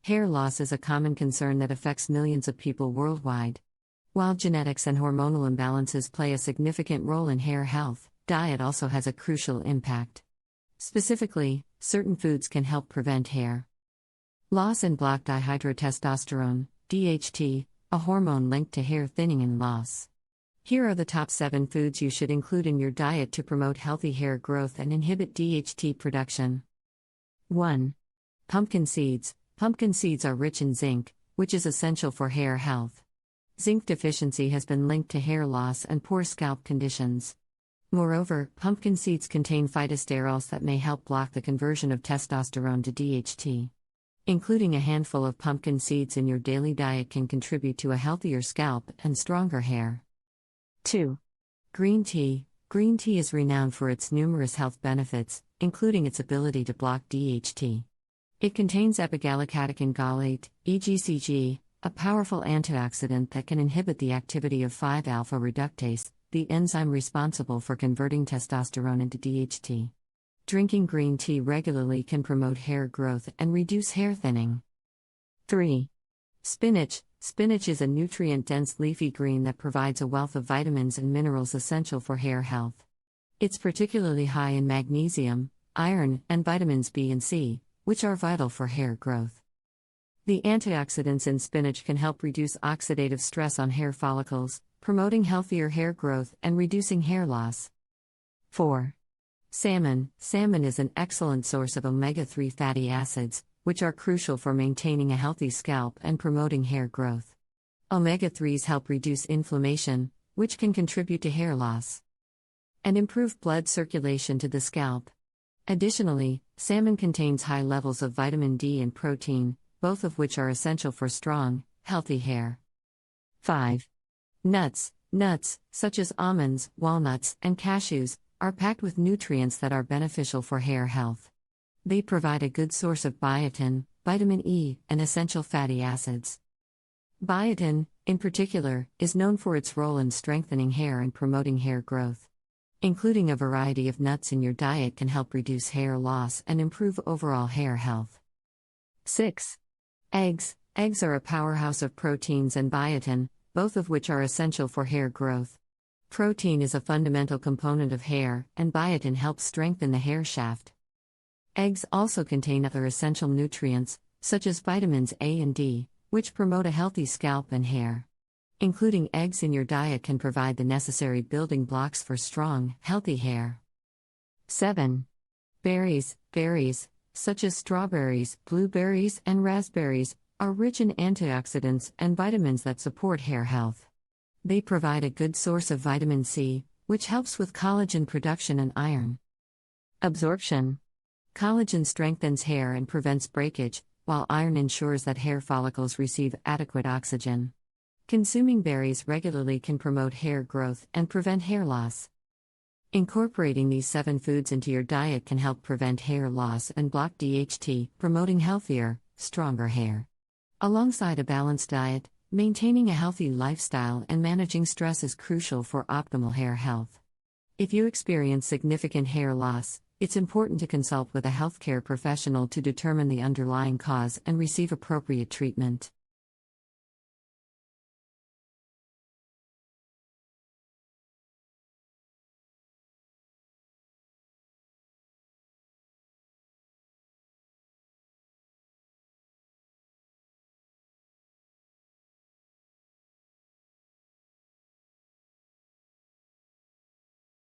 Hair loss is a common concern that affects millions of people worldwide. While genetics and hormonal imbalances play a significant role in hair health, diet also has a crucial impact. Specifically, certain foods can help prevent hair loss and block dihydrotestosterone, DHT, a hormone linked to hair thinning and loss. Here are the top 7 foods you should include in your diet to promote healthy hair growth and inhibit DHT production. 1. Pumpkin seeds. Pumpkin seeds are rich in zinc, which is essential for hair health. Zinc deficiency has been linked to hair loss and poor scalp conditions. Moreover, pumpkin seeds contain phytosterols that may help block the conversion of testosterone to DHT. Including a handful of pumpkin seeds in your daily diet can contribute to a healthier scalp and stronger hair. 2. Green tea. Green tea is renowned for its numerous health benefits, including its ability to block DHT. It contains epigallocatechin gallate, EGCG, a powerful antioxidant that can inhibit the activity of 5-alpha reductase, the enzyme responsible for converting testosterone into DHT. Drinking green tea regularly can promote hair growth and reduce hair thinning. 3. Spinach. Spinach is a nutrient-dense leafy green that provides a wealth of vitamins and minerals essential for hair health. It's particularly high in magnesium, iron, and vitamins B and C, which are vital for hair growth. The antioxidants in spinach can help reduce oxidative stress on hair follicles, promoting healthier hair growth and reducing hair loss. 4. Salmon. Salmon is an excellent source of omega-3 fatty acids, which are crucial for maintaining a healthy scalp and promoting hair growth. Omega-3s help reduce inflammation, which can contribute to hair loss, and improve blood circulation to the scalp. Additionally, salmon contains high levels of vitamin D and protein, both of which are essential for strong, healthy hair. 5. Nuts. Nuts, such as almonds, walnuts, and cashews, are packed with nutrients that are beneficial for hair health. They provide a good source of biotin, vitamin E, and essential fatty acids. Biotin, in particular, is known for its role in strengthening hair and promoting hair growth. Including a variety of nuts in your diet can help reduce hair loss and improve overall hair health. 6. Eggs. Eggs are a powerhouse of proteins and biotin, both of which are essential for hair growth. Protein is a fundamental component of hair, and biotin helps strengthen the hair shaft. Eggs also contain other essential nutrients, such as vitamins A and D, which promote a healthy scalp and hair. Including eggs in your diet can provide the necessary building blocks for strong, healthy hair. 7. Berries. Berries, such as strawberries, blueberries, and raspberries, are rich in antioxidants and vitamins that support hair health. They provide a good source of vitamin C, which helps with collagen production and iron absorption. Collagen strengthens hair and prevents breakage, while iron ensures that hair follicles receive adequate oxygen. Consuming berries regularly can promote hair growth and prevent hair loss. Incorporating these 7 foods into your diet can help prevent hair loss and block DHT, promoting healthier, stronger hair. Alongside a balanced diet, maintaining a healthy lifestyle and managing stress is crucial for optimal hair health. If you experience significant hair loss, it's important to consult with a healthcare professional to determine the underlying cause and receive appropriate treatment.